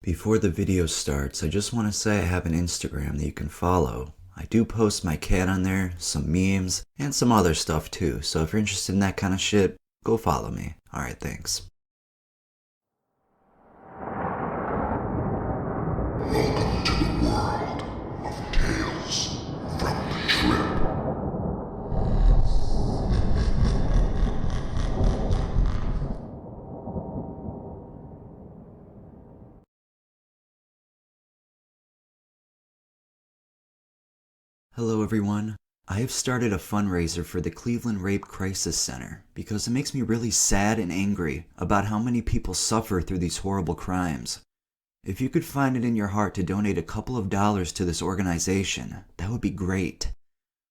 Before the video starts, I just want to say I have an Instagram that you can follow. I do post my cat on there, some memes, and some other stuff too, so if you're interested in that kind of shit, go follow me. Alright, thanks. Welcome to the world of Tales from the Trip. Hello everyone. I have started a fundraiser for the Cleveland Rape Crisis Center because it makes me really sad and angry about how many people suffer through these horrible crimes. If you could find it in your heart to donate a couple of dollars to this organization, that would be great.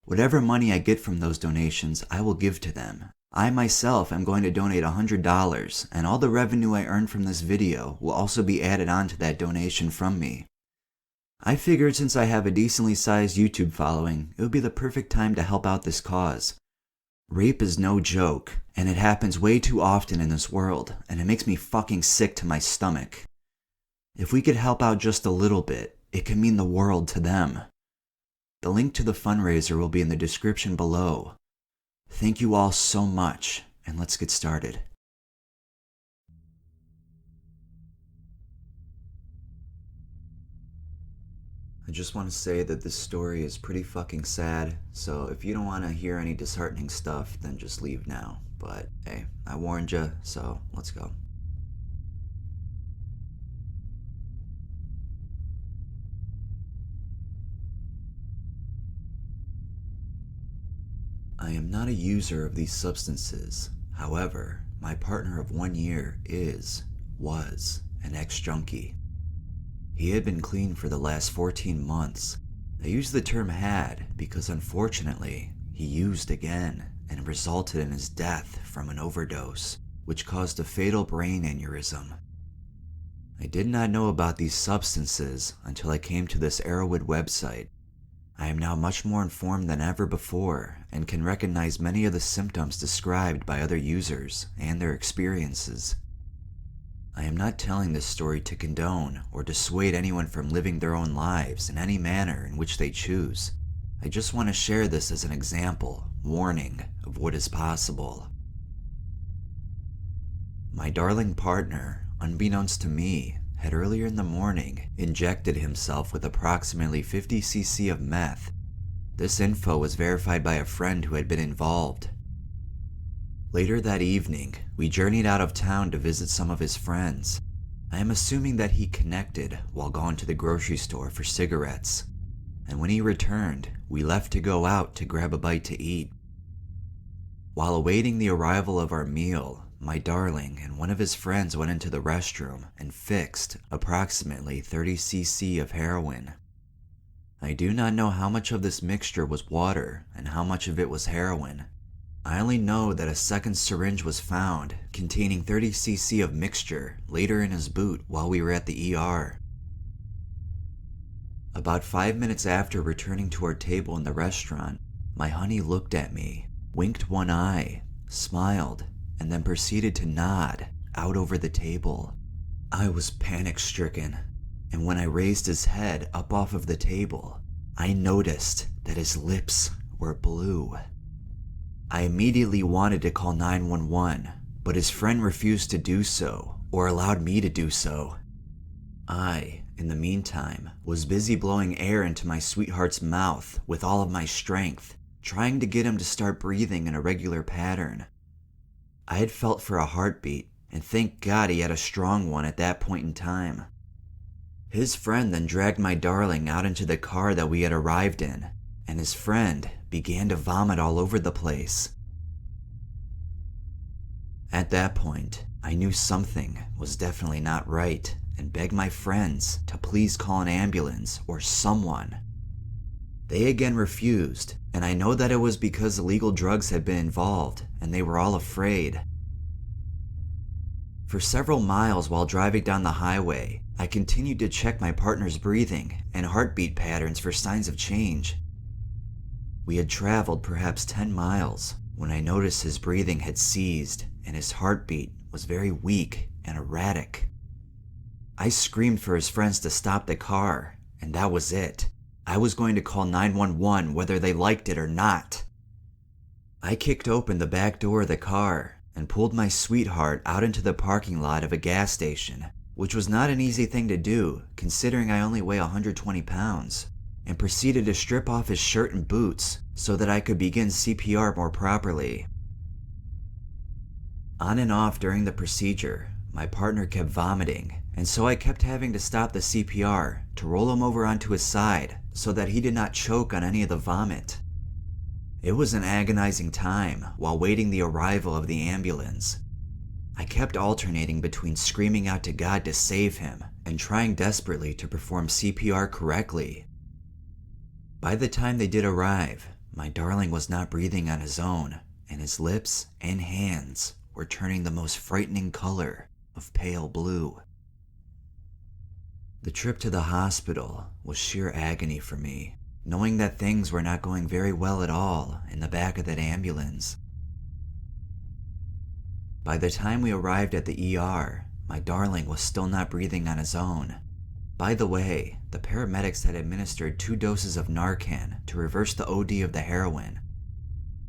Whatever money I get from those donations, I will give to them. I myself am going to donate $100, and all the revenue I earn from this video will also be added on to that donation from me. I figured since I have a decently sized YouTube following, it would be the perfect time to help out this cause. Rape is no joke, and it happens way too often in this world, and it makes me fucking sick to my stomach. If we could help out just a little bit, it could mean the world to them. The link to the fundraiser will be in the description below. Thank you all so much, and let's get started. I just want to say that this story is pretty fucking sad, so if you don't want to hear any disheartening stuff, then just leave now. But hey, I warned you, so let's go. I am not a user of these substances. However, my partner of 1 year was an ex-junkie. He had been clean for the last 14 months. I use the term had because unfortunately, he used again and resulted in his death from an overdose, which caused a fatal brain aneurysm. I did not know about these substances until I came to this Heroin website. I am now much more informed than ever before and can recognize many of the symptoms described by other users and their experiences. I am not telling this story to condone or dissuade anyone from living their own lives in any manner in which they choose. I just want to share this as an example, warning of what is possible. My darling partner, unbeknownst to me, had earlier in the morning injected himself with approximately 50 cc of meth. This info was verified by a friend who had been involved. Later that evening, we journeyed out of town to visit some of his friends. I am assuming that he connected while gone to the grocery store for cigarettes. And when he returned, we left to go out to grab a bite to eat. While awaiting the arrival of our meal, my darling and one of his friends went into the restroom and fixed approximately 30 cc of heroin. I do not know how much of this mixture was water and how much of it was heroin. I only know that a second syringe was found containing 30 cc of mixture later in his boot while we were at the ER. About 5 minutes after returning to our table in the restaurant, my honey looked at me, winked one eye, smiled, and then proceeded to nod out over the table. I was panic-stricken, and when I raised his head up off of the table, I noticed that his lips were blue. I immediately wanted to call 911, but his friend refused to do so, or allowed me to do so. I, in the meantime, was busy blowing air into my sweetheart's mouth with all of my strength, trying to get him to start breathing in a regular pattern. I had felt for a heartbeat, and thank God he had a strong one at that point in time. His friend then dragged my darling out into the car that we had arrived in, and his friend began to vomit all over the place. At that point, I knew something was definitely not right and begged my friends to please call an ambulance or someone. They again refused, and I know that it was because illegal drugs had been involved and they were all afraid. For several miles while driving down the highway, I continued to check my partner's breathing and heartbeat patterns for signs of change. We had traveled perhaps 10 miles when I noticed his breathing had ceased and his heartbeat was very weak and erratic. I screamed for his friends to stop the car, and that was it. I was going to call 911 whether they liked it or not. I kicked open the back door of the car and pulled my sweetheart out into the parking lot of a gas station, which was not an easy thing to do considering I only weigh 120 pounds, and proceeded to strip off his shirt and boots so that I could begin CPR more properly. On and off during the procedure, my partner kept vomiting, and so I kept having to stop the CPR to roll him over onto his side so that he did not choke on any of the vomit. It was an agonizing time while waiting the arrival of the ambulance. I kept alternating between screaming out to God to save him and trying desperately to perform CPR correctly. By the time they did arrive, my darling was not breathing on his own, and his lips and hands were turning the most frightening color of pale blue. The trip to the hospital was sheer agony for me, knowing that things were not going very well at all in the back of that ambulance. By the time we arrived at the ER, my darling was still not breathing on his own. By the way, the paramedics had administered 2 doses of Narcan to reverse the OD of the heroin.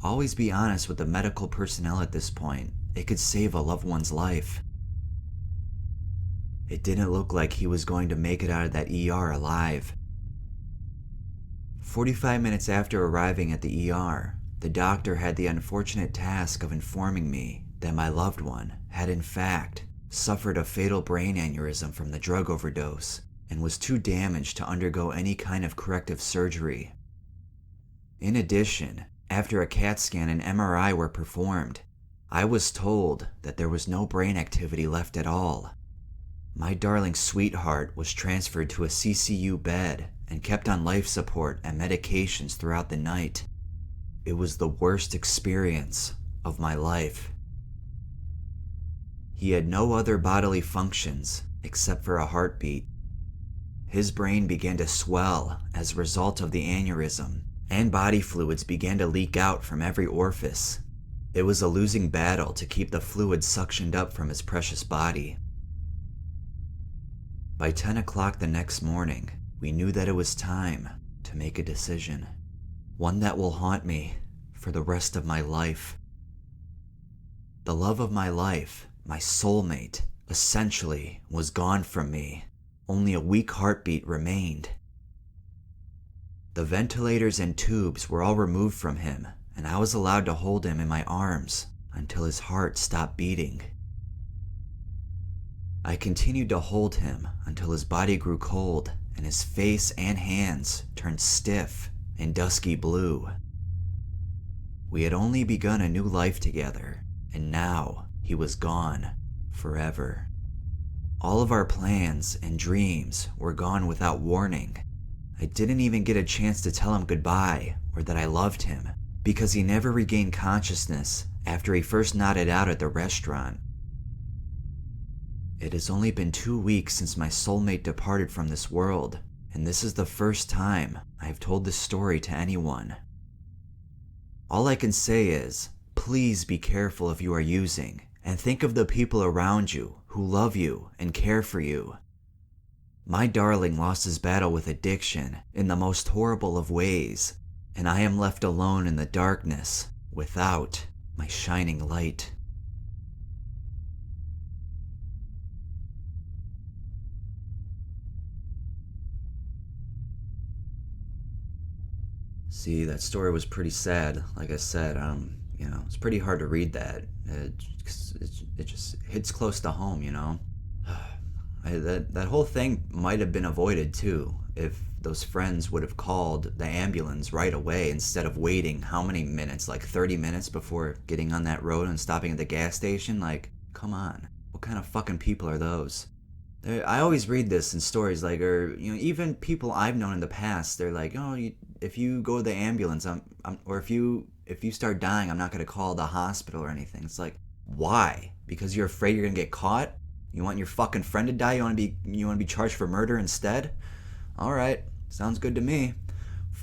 Always be honest with the medical personnel at this point. It could save a loved one's life. It didn't look like he was going to make it out of that ER alive. 45 minutes after arriving at the ER, the doctor had the unfortunate task of informing me that my loved one had in fact suffered a fatal brain aneurysm from the drug overdose and was too damaged to undergo any kind of corrective surgery. In addition, after a CAT scan and MRI were performed, I was told that there was no brain activity left at all. My darling sweetheart was transferred to a CCU bed and kept on life support and medications throughout the night. It was the worst experience of my life. He had no other bodily functions except for a heartbeat. His brain began to swell as a result of the aneurysm, and body fluids began to leak out from every orifice. It was a losing battle to keep the fluid suctioned up from his precious body. By 10 o'clock the next morning, we knew that it was time to make a decision. One that will haunt me for the rest of my life. The love of my life, my soulmate, essentially was gone from me. Only a weak heartbeat remained. The ventilators and tubes were all removed from him, and I was allowed to hold him in my arms until his heart stopped beating. I continued to hold him until his body grew cold and his face and hands turned stiff and dusky blue. We had only begun a new life together, and now he was gone forever. All of our plans and dreams were gone without warning. I didn't even get a chance to tell him goodbye or that I loved him, because he never regained consciousness after he first nodded out at the restaurant. It has only been 2 weeks since my soulmate departed from this world, and this is the first time I have told this story to anyone. All I can say is, please be careful if you are using, and think of the people around you who love you and care for you. My darling lost his battle with addiction in the most horrible of ways, and I am left alone in the darkness without my shining light. See, that story was pretty sad. Like I said, it's pretty hard to read that. It just hits close to home, That whole thing might have been avoided too if those friends would have called the ambulance right away instead of waiting how many minutes, like 30 minutes before getting on that road and stopping at the gas station. Like, come on, what kind of fucking people are those? I always read this in stories, like, or even people I've known in the past. They're like, if you go to the ambulance, or if you start dying, I'm not gonna call the hospital or anything. It's like, why? Because you're afraid you're gonna get caught? You want your fucking friend to die? You want to be charged for murder instead? All right, sounds good to me.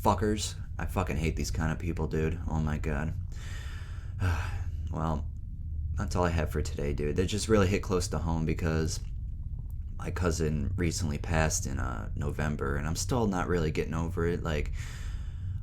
Fuckers. I fucking hate these kind of people, dude. Oh my god. Well, that's all I have for today, dude. That just really hit close to home because my cousin recently passed in November, and I'm still not really getting over it. Like,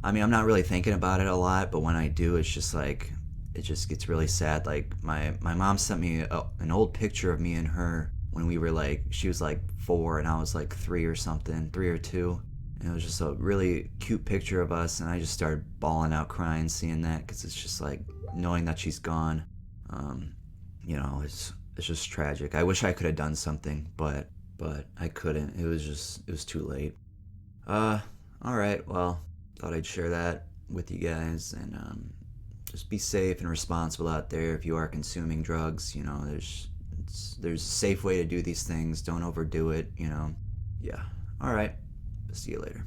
I mean, I'm not really thinking about it a lot, but when I do, it's just like, it just gets really sad. Like, my mom sent me an old picture of me and her when we were like, she was like 4 and I was like 3 or something, 3 or 2. And it was just a really cute picture of us, and I just started bawling out crying seeing that, because it's just like knowing that she's gone. It's just tragic. I wish I could have done something, but I couldn't. It was too late. All right. Well, thought I'd share that with you guys, and just be safe and responsible out there if you are consuming drugs. There's a safe way to do these things. Don't overdo it. Yeah. All right. See you later.